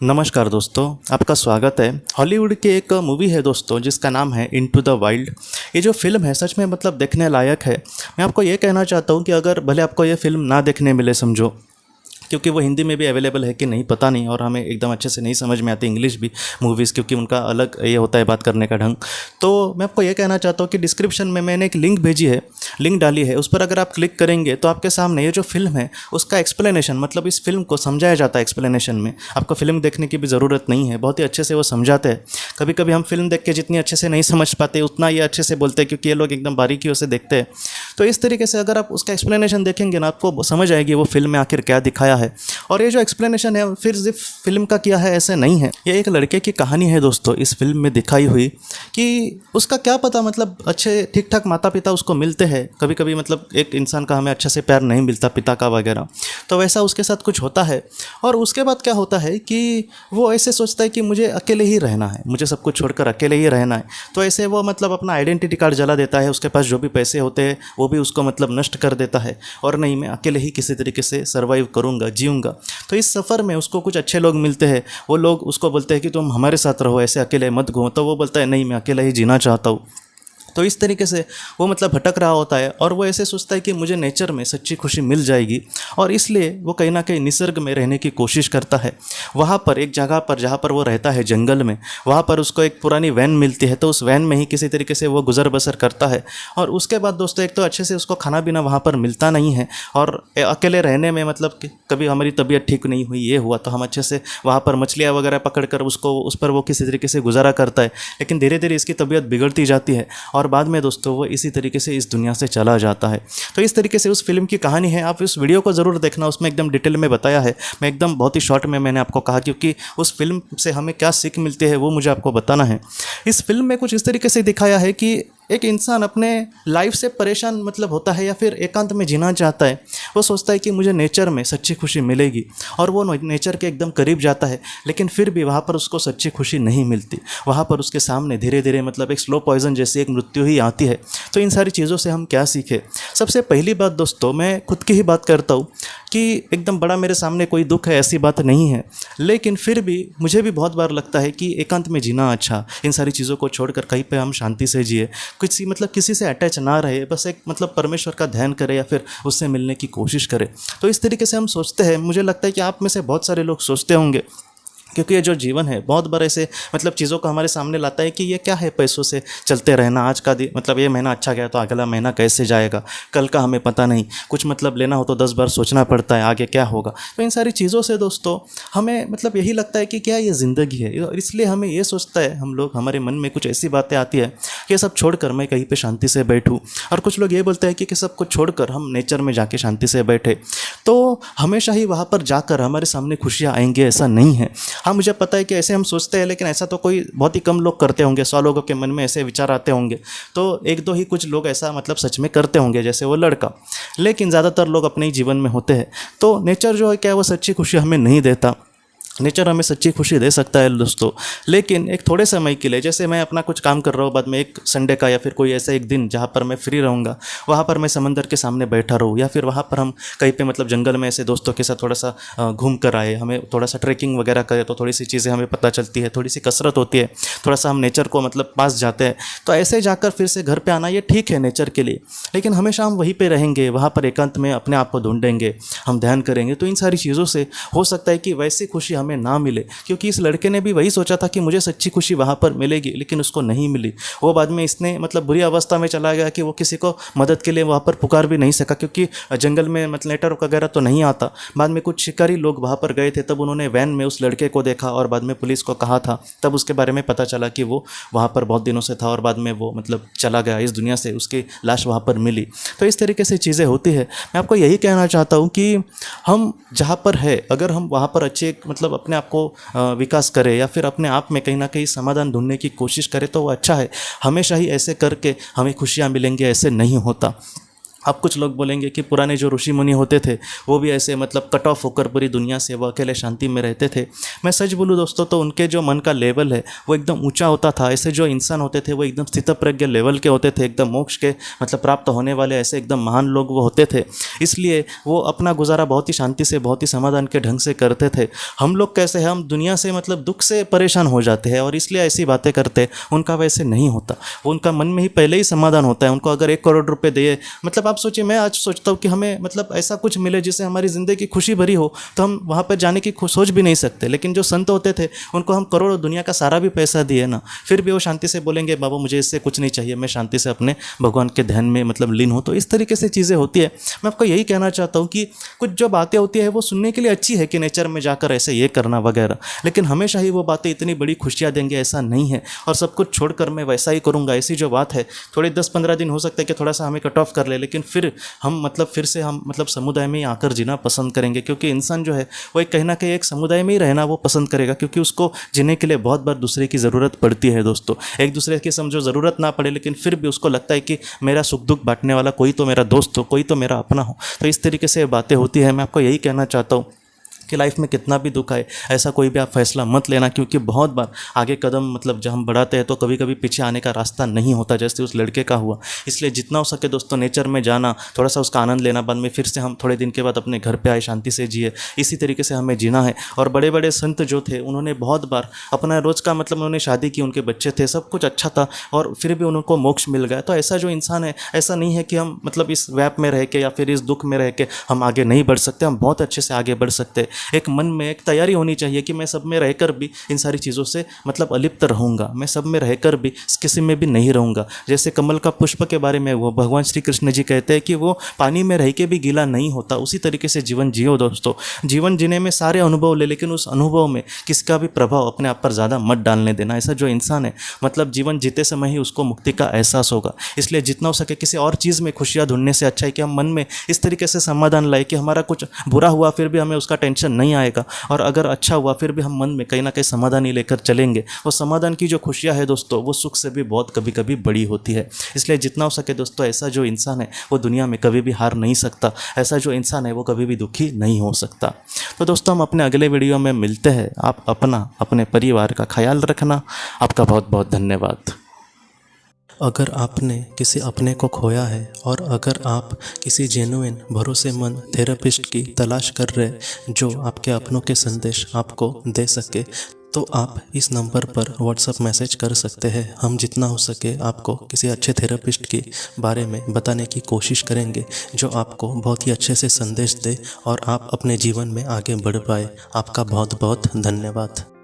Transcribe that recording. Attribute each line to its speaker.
Speaker 1: नमस्कार दोस्तों, आपका स्वागत है। हॉलीवुड की एक मूवी है दोस्तों जिसका नाम है इनटू द वाइल्ड। ये जो फ़िल्म है सच में मतलब देखने लायक है। मैं आपको ये कहना चाहता हूँ कि अगर भले आपको ये फ़िल्म ना देखने मिले समझो, क्योंकि वो हिंदी में भी अवेलेबल है कि नहीं पता नहीं, और हमें एकदम अच्छे से नहीं समझ में आती इंग्लिश भी मूवीज़, क्योंकि उनका अलग ये होता है बात करने का ढंग। तो मैं आपको ये कहना चाहता हूँ कि डिस्क्रिप्शन में मैंने एक लिंक भेजी है, लिंक डाली है, उस पर अगर आप क्लिक करेंगे तो आपके सामने ये जो फिल्म है उसका एक्सप्लेनेशन, मतलब इस फिल्म को समझाया जाता है एक्सप्लेनेशन में। आपको फिल्म देखने की भी ज़रूरत नहीं है, बहुत ही अच्छे से वो समझाते हैं। कभी कभी हम फिल्म देख के जितनी अच्छे से नहीं समझ पाते उतना ये अच्छे से बोलते हैं, क्योंकि ये लोग एकदम बारीकियों से देखते हैं। तो इस तरीके से अगर आप उसका एक्सप्लेनेशन देखेंगे ना, आपको समझ आएगी वो फिल्म में आखिर क्या दिखाया है। और ये जो एक्सप्लेनेशन है फिर सिर्फ फिल्म का किया है ऐसे नहीं है, ये एक लड़के की कहानी है दोस्तों इस फिल्म में दिखाई हुई, कि उसका क्या पता मतलब अच्छे ठीक ठाक माता पिता उसको मिलते हैं, कभी कभी मतलब एक इंसान का हमें अच्छे से प्यार नहीं मिलता पिता का वगैरह, तो वैसा उसके साथ कुछ होता है। और उसके बाद क्या होता है कि वो ऐसे सोचता है कि मुझे अकेले ही रहना है, मुझे सब कुछ छोड़कर अकेले ही रहना है। तो ऐसे वो मतलब अपना आइडेंटिटी कार्ड जला देता है, उसके पास जो भी पैसे होते हैं वो भी उसको मतलब नष्ट कर देता है, और नहीं मैं अकेले ही किसी तरीके से सर्वाइव करूँगा, जीऊँगा। तो इस सफ़र में उसको कुछ अच्छे लोग मिलते हैं, वो लोग उसको बोलते हैं कि तुम हमारे साथ रहो, ऐसे अकेले मत घूमो। तो वो बोलता है नहीं, मैं अकेला ही जीना चाहता हूँ। तो इस तरीके से वो मतलब भटक रहा होता है, और वो ऐसे सोचता है कि मुझे नेचर में सच्ची खुशी मिल जाएगी, और इसलिए वो कहीं ना कहीं निसर्ग में रहने की कोशिश करता है। वहाँ पर एक जगह पर जहाँ पर वो रहता है जंगल में, वहाँ पर उसको एक पुरानी वैन मिलती है, तो उस वैन में ही किसी तरीके से वो गुजर बसर करता है। और उसके बाद दोस्तों एक तो अच्छे से उसको खाना पीना वहाँ पर मिलता नहीं है, और अकेले रहने में मतलब कि कभी हमारी तबीयत ठीक नहीं हुई, ये हुआ, तो हम अच्छे से वहाँ पर मछलियाँ वगैरह पकड़ कर उसको उस पर वो किसी तरीके से गुजारा करता है। लेकिन धीरे धीरे इसकी तबीयत बिगड़ती जाती है, और बाद में दोस्तों वो इसी तरीके से इस दुनिया से चला जाता है। तो इस तरीके से उस फिल्म की कहानी है। आप इस वीडियो को ज़रूर देखना, उसमें एकदम डिटेल में बताया है। मैं एकदम बहुत ही शॉर्ट में मैंने आपको कहा, क्योंकि उस फिल्म से हमें क्या सीख मिलती है वो मुझे आपको बताना है। इस फिल्म में कुछ इस तरीके से दिखाया है कि एक इंसान अपने लाइफ से परेशान मतलब होता है, या फिर एकांत में जीना चाहता है। वो सोचता है कि मुझे नेचर में सच्ची खुशी मिलेगी, और वो नेचर के एकदम करीब जाता है, लेकिन फिर भी वहाँ पर उसको सच्ची खुशी नहीं मिलती। वहाँ पर उसके सामने धीरे धीरे मतलब एक स्लो पॉइजन जैसी एक मृत्यु ही आती है। तो इन सारी चीज़ों से हम क्या सीखें? सबसे पहली बात दोस्तों, मैं खुद की ही बात करता हूँ कि एकदम बड़ा मेरे सामने कोई दुख है ऐसी बात नहीं है, लेकिन फिर भी मुझे भी बहुत बार लगता है कि एकांत में जीना अच्छा, इन सारी चीज़ों को छोड़कर कहीं पे हम शांति से जिए, किसी मतलब किसी से अटैच ना रहे, बस एक मतलब परमेश्वर का ध्यान करें या फिर उससे मिलने की कोशिश करें। तो इस तरीके से हम सोचते हैं, मुझे लगता है कि आप में से बहुत सारे लोग सोचते होंगे, क्योंकि ये जो जीवन है बहुत बार ऐसे मतलब चीज़ों को हमारे सामने लाता है कि ये क्या है, पैसों से चलते रहना, आज का मतलब ये महीना अच्छा गया तो अगला महीना कैसे जाएगा, कल का हमें पता नहीं, कुछ मतलब लेना हो तो 10 बार सोचना पड़ता है आगे क्या होगा। तो इन सारी चीज़ों से दोस्तों हमें मतलब यही लगता है कि क्या ये ज़िंदगी है, और इसलिए हमें ये सोचता है हम लोग, हमारे मन में कुछ ऐसी बातें आती है कि ये सब छोड़कर मैं कहीं पर शांति से बैठूँ, और कुछ लोग ये बोलते हैं कि सब कुछ छोड़कर हम नेचर में जाके शांति से बैठे। तो हमेशा ही वहाँ पर जाकर हमारे सामने खुशियाँ आएंगी ऐसा नहीं है। हाँ, मुझे पता है कि ऐसे हम सोचते हैं, लेकिन ऐसा तो कोई बहुत ही कम लोग करते होंगे, 100 लोगों के मन में ऐसे विचार आते होंगे, तो एक दो ही कुछ लोग ऐसा मतलब सच में करते होंगे, जैसे वो लड़का, लेकिन ज़्यादातर लोग अपने ही जीवन में होते हैं। तो नेचर जो है क्या, वो सच्ची खुशी हमें नहीं देता। नेचर हमें सच्ची खुशी दे सकता है दोस्तों, लेकिन एक थोड़े समय के लिए। जैसे मैं अपना कुछ काम कर रहा हूँ, बाद में एक संडे का या फिर कोई ऐसा एक दिन जहाँ पर मैं फ्री रहूँगा, वहाँ पर मैं समंदर के सामने बैठा रहूँ, या फिर वहाँ पर हम कहीं पे मतलब जंगल में ऐसे दोस्तों के साथ थोड़ा सा घूम कर आए, हमें थोड़ा सा ट्रैकिंग वगैरह करें तो थोड़ी सी चीज़ें हमें पता चलती है, थोड़ी सी कसरत होती है, थोड़ा सा हम नेचर को मतलब पास जाते हैं। तो ऐसे जाकर फिर से घर पर आना ये ठीक है नेचर के लिए, लेकिन हमेशा हम वहीं पर रहेंगे, वहाँ पर एकांत में अपने आप को ढूंढेंगे, हम ध्यान करेंगे, तो इन सारी चीज़ों से हो सकता है कि वैसी खुशी हमें ना मिले। क्योंकि इस लड़के ने भी वही सोचा था कि मुझे सच्ची खुशी वहाँ पर मिलेगी, लेकिन उसको नहीं मिली। वो बाद में इसने मतलब बुरी अवस्था में चला गया कि वो किसी को मदद के लिए वहाँ पर पुकार भी नहीं सका, क्योंकि जंगल में मतलब नेटवर्क वगैरह तो नहीं आता। बाद में कुछ शिकारी लोग वहाँ पर गए थे, तब उन्होंने वैन में उस लड़के को देखा और बाद में पुलिस को कहा था, तब उसके बारे में पता चला कि वो वहाँ पर बहुत दिनों से था, और बाद में वो मतलब चला गया इस दुनिया से, उसकी लाश वहाँ पर मिली। तो इस तरीके से चीज़ें होती है। मैं आपको यही कहना चाहता हूँ कि हम जहाँ पर है, अगर हम वहाँ पर अच्छे मतलब अपने आप को विकास करें, या फिर अपने आप में कहीं ना कहीं समाधान ढूंढने की कोशिश करें, तो वो अच्छा है। हमेशा ही ऐसे करके हमें खुशियाँ मिलेंगी ऐसे नहीं होता। अब कुछ लोग बोलेंगे कि पुराने जो ऋषि मुनि होते थे वो भी ऐसे मतलब कट ऑफ होकर पूरी दुनिया से वो अकेले शांति में रहते थे। मैं सच बोलूँ दोस्तों तो उनके जो मन का लेवल है वो एकदम ऊंचा होता था। ऐसे जो इंसान होते थे वो एकदम स्थितप्रज्ञ लेवल के होते थे, एकदम मोक्ष के मतलब प्राप्त होने वाले ऐसे एकदम महान लोग वो होते थे। इसलिए वो अपना गुजारा बहुत ही शांति से, बहुत ही समाधान के ढंग से करते थे। हम लोग कैसे हैं, हम दुनिया से मतलब दुख से परेशान हो जाते हैं और इसलिए ऐसी बातें करते हैं। उनका वैसे नहीं होता, वो उनका मन में ही पहले ही समाधान होता है। उनको अगर 1 करोड़ रुपए दिए, मतलब आप सोचिए, मैं आज सोचता हूँ कि हमें मतलब ऐसा कुछ मिले जिससे हमारी ज़िंदगी खुशी भरी हो, तो हम वहाँ पर जाने की सोच भी नहीं सकते। लेकिन जो संत होते थे उनको हम करोड़ों दुनिया का सारा भी पैसा दिए ना, फिर भी वो शांति से बोलेंगे बाबा मुझे इससे कुछ नहीं चाहिए, मैं शांति से अपने भगवान के ध्यान में मतलब लीन हूँ। तो इस तरीके से चीज़ें होती है। मैं आपको यही कहना चाहता हूँ कि कुछ जो बातें होती है वो सुनने के लिए अच्छी है कि नेचर में जाकर ऐसे ये करना वगैरह, लेकिन हमेशा ही वो बातें इतनी बड़ी खुशियाँ देंगे ऐसा नहीं है। और सब कुछ छोड़कर मैं वैसा ही करूँगा, ऐसी जो बात है, थोड़े 10-15 दिन हो सकता है कि थोड़ा सा हमें कट ऑफ कर ले, लेकिन फिर हम मतलब फिर से हम मतलब समुदाय में ही आकर जीना पसंद करेंगे। क्योंकि इंसान जो है वो एक कहीं ना कहीं एक समुदाय में ही रहना वो पसंद करेगा, क्योंकि उसको जीने के लिए बहुत बार दूसरे की ज़रूरत पड़ती है दोस्तों। एक दूसरे की समझो ज़रूरत ना पड़े, लेकिन फिर भी उसको लगता है कि मेरा सुख दुख बांटने वाला कोई तो मेरा दोस्त हो, कोई तो मेरा अपना हो। तो इस तरीके से बातें होती है। मैं आपको यही कहना चाहता हूँ कि लाइफ में कितना भी दुख आए ऐसा कोई भी आप फैसला मत लेना, क्योंकि बहुत बार आगे कदम मतलब जब हम बढ़ाते हैं तो कभी कभी पीछे आने का रास्ता नहीं होता, जैसे उस लड़के का हुआ। इसलिए जितना हो सके दोस्तों नेचर में जाना, थोड़ा सा उसका आनंद लेना, बाद में फिर से हम थोड़े दिन के बाद अपने घर पे आए, शांति से जिए। इसी तरीके से हमें जीना है। और बड़े बड़े संत जो थे उन्होंने बहुत बार अपना रोज़ का मतलब उन्होंने शादी की, उनके बच्चे थे, सब कुछ अच्छा था और फिर भी उनको मोक्ष मिल गया। तो ऐसा जो इंसान है, ऐसा नहीं है कि हम मतलब इस व्याप में रह के या फिर इस दुख में रह के हम आगे नहीं बढ़ सकते। हम बहुत अच्छे से आगे बढ़ सकते हैं। एक मन में एक तैयारी होनी चाहिए कि मैं सब में रहकर भी इन सारी चीज़ों से मतलब अलिप्त रहूँगा, मैं सब में रहकर भी किसी में भी नहीं रहूँगा। जैसे कमल का पुष्प के बारे में वो भगवान श्री कृष्ण जी कहते हैं कि वो पानी में रह के भी गीला नहीं होता। उसी तरीके से जीवन जियो दोस्तों। जीवन जीने में सारे अनुभव ले, लेकिन उस अनुभव में किसका भी प्रभाव अपने आप पर ज़्यादा मत डालने देना। ऐसा जो इंसान है मतलब जीवन जीते समय ही उसको मुक्ति का एहसास होगा। इसलिए जितना हो सके किसी और चीज़ में खुशियाँ ढूंढने से अच्छा है कि हम मन में इस तरीके से समाधान लाए कि हमारा कुछ बुरा हुआ फिर भी हमें उसका टेंशन नहीं आएगा, और अगर अच्छा हुआ फिर भी हम मन में कहीं ना कहीं समाधान ही लेकर चलेंगे। और समाधान की जो खुशियाँ है दोस्तों वो सुख से भी बहुत कभी कभी बड़ी होती है। इसलिए जितना हो सके दोस्तों ऐसा जो इंसान है वो दुनिया में कभी भी हार नहीं सकता। ऐसा जो इंसान है वो कभी भी दुखी नहीं हो सकता। तो दोस्तों हम अपने अगले वीडियो में मिलते हैं। आप अपना अपने परिवार का ख्याल रखना। आपका बहुत बहुत धन्यवाद। अगर आपने किसी अपने को खोया है और अगर आप किसी जेन्युइन भरोसेमंद थेरेपिस्ट की तलाश कर रहे जो आपके अपनों के संदेश आपको दे सके, तो आप इस नंबर पर व्हाट्सएप मैसेज कर सकते हैं। हम जितना हो सके आपको किसी अच्छे थेरेपिस्ट के बारे में बताने की कोशिश करेंगे जो आपको बहुत ही अच्छे से संदेश दे और आप अपने जीवन में आगे बढ़ पाए। आपका बहुत बहुत धन्यवाद।